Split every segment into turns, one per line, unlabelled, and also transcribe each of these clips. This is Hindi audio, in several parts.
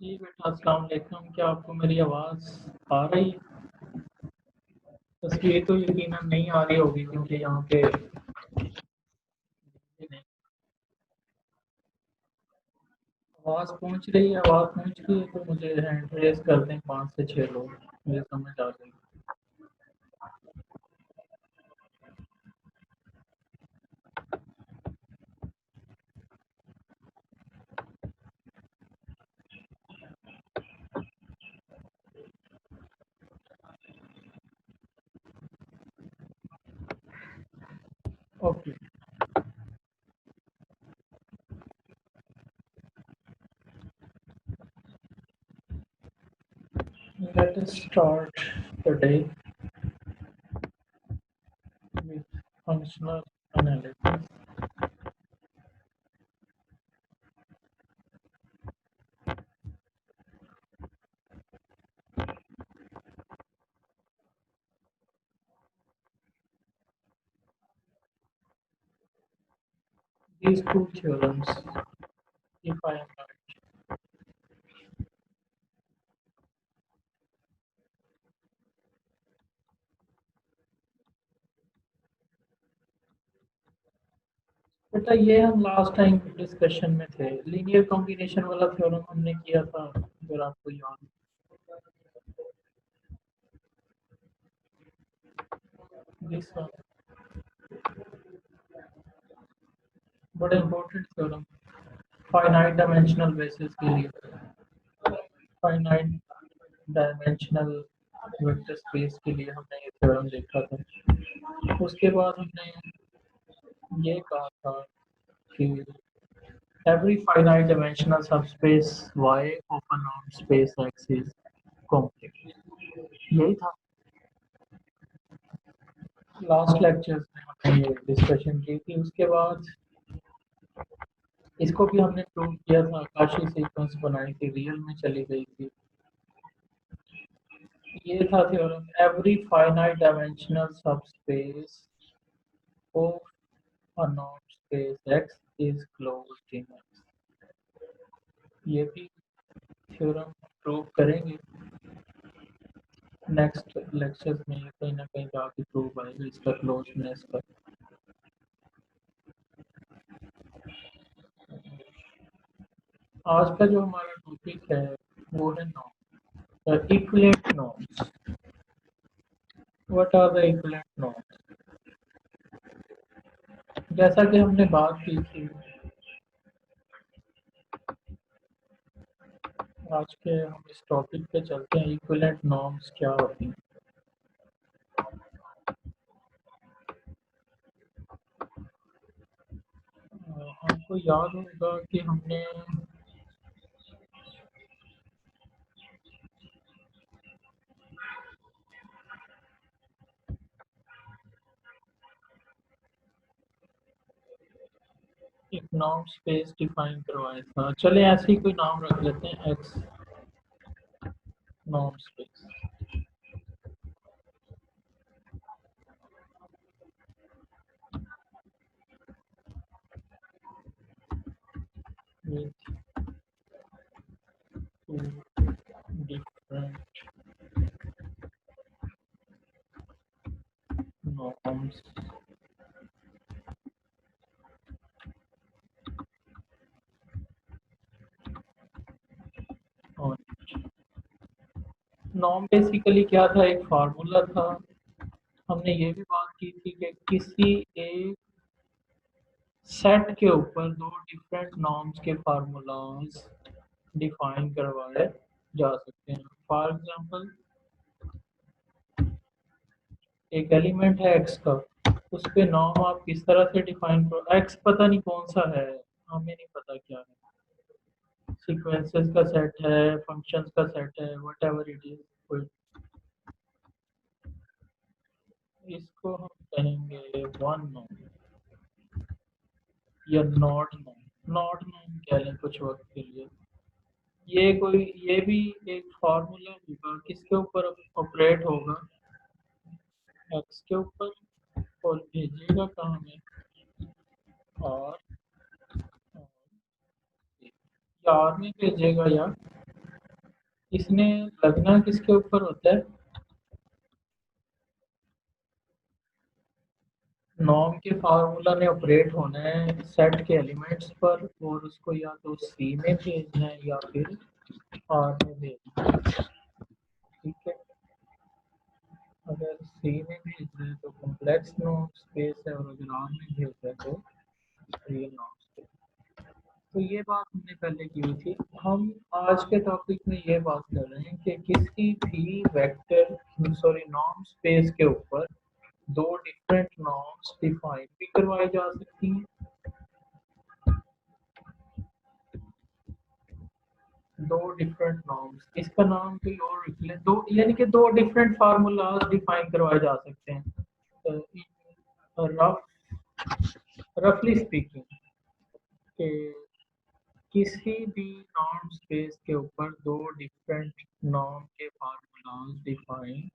जी बेटा, अस्सलाम वालेकुम। क्या आपको मेरी आवाज़ आ रही है? तस्वीर तो यकीनन नहीं आ रही होगी क्योंकि यहाँ पे नहीं। आवाज़ पहुँच रही है, आवाज़ पहुँच रही है तो मुझे हैंड रेज़ कर दें 5 से 6 लोग, मुझे समझ आ जाएगी। Okay, let us start the day with functional analysis. These two theorems, if I am right. बेटा ये हम लास्ट टाइम डिस्कशन में थे, लीनियर कॉम्बिनेशन वाला थ्योरम हमने किया था, अगर आपको याद हो। दिस वन बड़ा important theorem finite dimensional basis के लिए, फाइनाइट डायमेंशनल वेक्टर स्पेस के लिए हमने ये थ्योरम देखा था। उसके बाद हमने ये कहा था कि every finite dimensional subspace Y of a norm space X is complex। यही था लास्ट लेक्चर्स में हमने ये डिस्कशन की थी। उसके बाद इसको भी हमने प्रूव किया था, आकाशीय सीक्वेंस बनाई थी, रियल में चली गई थी। ये था theorem every finite dimensional subspace of a norm space X is closed in X। ये भी थ्योरम प्रूव करेंगे नेक्स्ट लेक्चर्स में, ये कहीं ना कहीं जाके प्रूव आएगा इसका क्लोजनेस का। आज का जो हमारा टॉपिक है वो है norm, equivalent norms. What are the equivalent norms? जैसा कि हमने बात की थी, आज के हम इस टॉपिक पे चलते हैं, इक्विवेलेंट नॉर्म्स क्या होती हैं। आपको याद होगा कि हमने एक नॉर्म स्पेस डिफाइन करवाया था। चले ऐसे ही कोई नाम रख लेते हैं, x norm space with two different norms on it। Norm basically क्या था? एक फार्मूला था। हमने ये भी बात की थी कि किसी एक सेट के ऊपर दो डिफरेंट नॉर्म्स के फार्मूलाज डिफाइन करवाए जा सकते हैं। फॉर एग्जांपल, एक एलिमेंट है एक्स का, उस पे नॉर्म आप किस तरह से डिफाइन करो? एक्स पता नहीं कौन सा है, हमें नहीं पता क्या है, सीक्वेंसेस का सेट है, फंक्शंस का सेट है, व्हाटएवर इट इज, कोई इसको हम कहेंगे वन नॉर्म या नॉट नॉर्म। नॉट नॉर्म कह लें कुछ वक्त के लिए। ये भी एक फार्मूला होगा, किसके ऊपर ऑपरेट होगा? एक्स के ऊपर, और भेजेगा कहाँ में? और या आर में भेजेगा या इसने लगना किसके ऊपर होता है? नॉर्म के फार्मूला ने ऑपरेट होना है सेट के एलिमेंट्स पर, और उसको या तो सी में भेजना है या फिर आर में भेजना है। ठीक है, अगर सी में भेज रहे हैं तो कॉम्प्लेक्स नॉर्म स्पेस है, और अगर आर में भेज रहे हैं तो रियल नॉर्म स्पेस। तो ये बात हमने पहले की थी। हम आज के टॉपिक में ये बात कर रहे हैं कि किसी भी वेक्टर सॉरी नॉर्म स्पेस के ऊपर दो डिफरेंट नॉर्म्स डिफाइन भी करवाई जा सकती हैं। दो डिफरेंट नॉर्म्स, इसका नाम कोई और रख ले, दो यानी कि दो डिफरेंट फार्मूलाज डिफाइन करवाए जा सकते हैं। रफली स्पीकिंग कि किसी भी नॉर्म स्पेस के ऊपर दो डिफरेंट नॉर्म के फार्मूलाज डिफाइन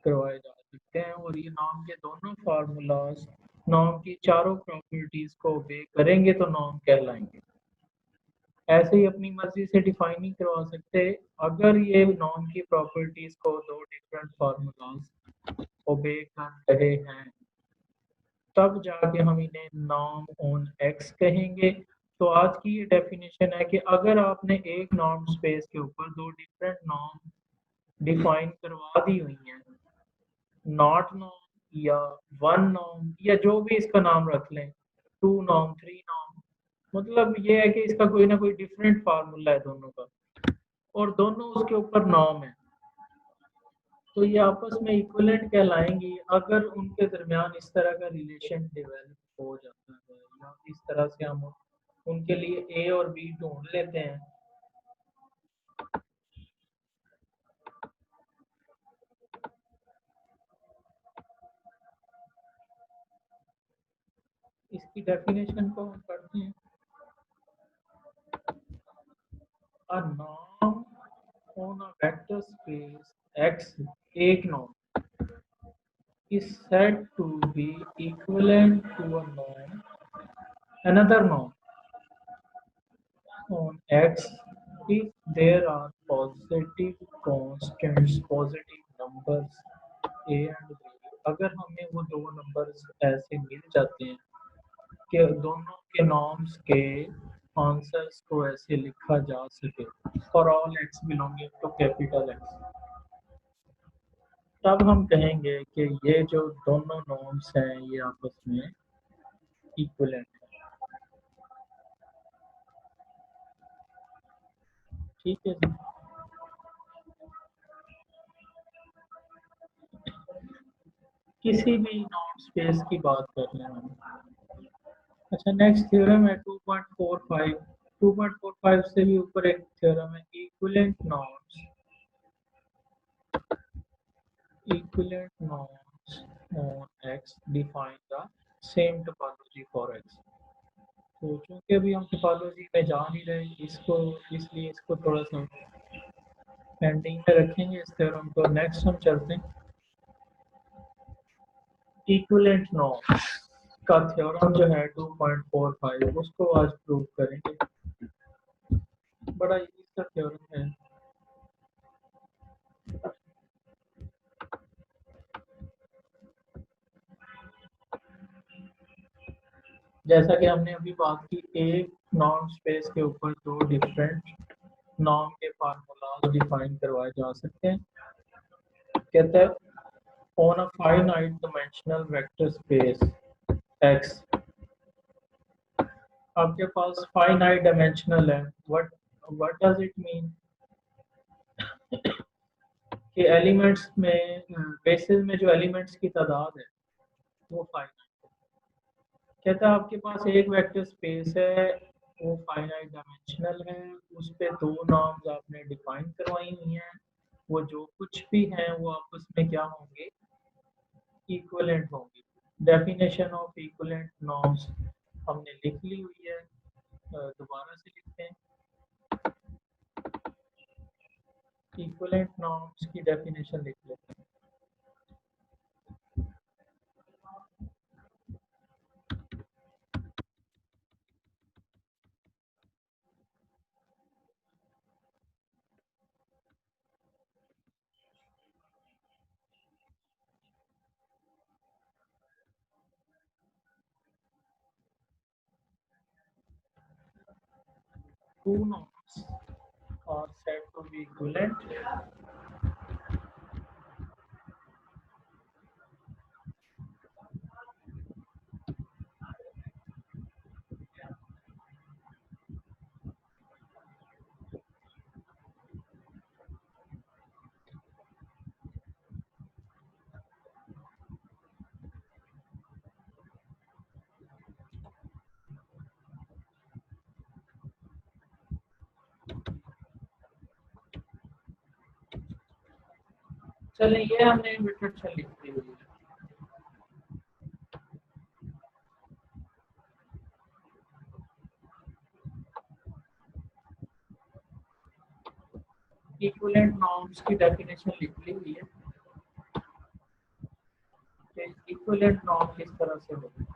करवाए जा सकते हैं, और ये नॉर्म के दोनों फार्मूलाज नॉर्म की चारों प्रॉपर्टीज को ओबे करेंगे तो नॉर्म कहलाएंगे। ऐसे ही अपनी मर्जी से डिफाइन नहीं करवा सकते। अगर ये नॉर्म की प्रॉपर्टीज को दो डिफरेंट फार्मूलाज ओबे कर रहे हैं तब जाके हम इन्हें नॉर्म ऑन एक्स कहेंगे। तो आज की ये डेफिनेशन है कि अगर आपने एक नॉर्म स्पेस के ऊपर दो डिफरेंट नॉर्म डिफाइन करवा दी हुई हैं, नॉट नॉर्म या वन नॉर्म या जो भी इसका नाम रख लें, टू नॉर्म थ्री नॉर्म, मतलब ये है कि इसका कोई ना कोई डिफरेंट फार्मूला है दोनों का, और दोनों उसके ऊपर नॉर्म है, तो ये आपस में इक्विवेलेंट कहलाएंगी अगर उनके दरमियान इस तरह का रिलेशन डेवलप हो जाता है, या इस तरह से हम उनके लिए ए और बी ढूंढ लेते हैं। इसकी डेफिनेशन को हम पढ़ते हैं। A norm on a vector space x, एक norm is said to be equivalent to a norm, another norm on X if there are positive constants, positive numbers A and B। अगर हमें वो दो नंबर्स ऐसे मिल जाते हैं कि दोनों के नॉर्म्स के आंसर्स को ऐसे लिखा जा सके for all X belonging to capital X, तब हम कहेंगे कि ये जो दोनों नॉर्म्स हैं ये आपस में इक्विवेलेंट है। ठीक है जी। किसी भी नॉन स्पेस की बात कर रहे हैं हम। अच्छा, नेक्स्ट थ्योरम है 2.45। 2.45 से भी ऊपर एक थ्योरम है equivalent norms on x define the same topology for x. तो चूंकि अभी हम टोपोलॉजी में जा नहीं रहे इसको, इसलिए इसको थोड़ा सा पेंडिंग में रखेंगे इस थ्योरम को। नेक्स्ट हम चलते हैं इक्विवेलेंट नॉर्म्स का थ्योरम जो है 2.45 उसको आज प्रूव करेंगे। बड़ा इजी सा थ्योरम है। जैसा कि हमने अभी बात की, एक नॉर्म स्पेस के ऊपर दो डिफरेंट नॉर्म के फार्मूलाज डिफाइन करवाए जा सकते हैं। कहते हैं on a finite dimensional vector space x, आपके पास फाइनाइट डायमेंशनल है। व्हाट डज इट मीन कि एलिमेंट्स में बेसिस में जो एलिमेंट्स की तादाद है वो फाइनाइट है। कहता है आपके पास एक वेक्टर स्पेस है, वो फाइनाइट डायमेंशनल है, उस पे दो नॉर्म्स आपने डिफाइन करवाई हुई हैं, वो जो कुछ भी हैं वो आपस में क्या होंगे, इक्विवेलेंट होंगे। डेफिनेशन ऑफ इक्विवेलेंट नॉर्म्स हमने लिख ली हुई है, दोबारा से लिखते हैं। इक्विवेलेंट नॉर्म्स की डेफिनेशन लिख लेते हैं। two norms are said to be equivalent. चलिए ये हमने इंट्रोडक्शन लिख दी हुई है। इक्विवेलेंट नॉर्म्स की डेफिनेशन लिख ली हुई है। इक्विवेलेंट नॉर्म किस तरह से होगी?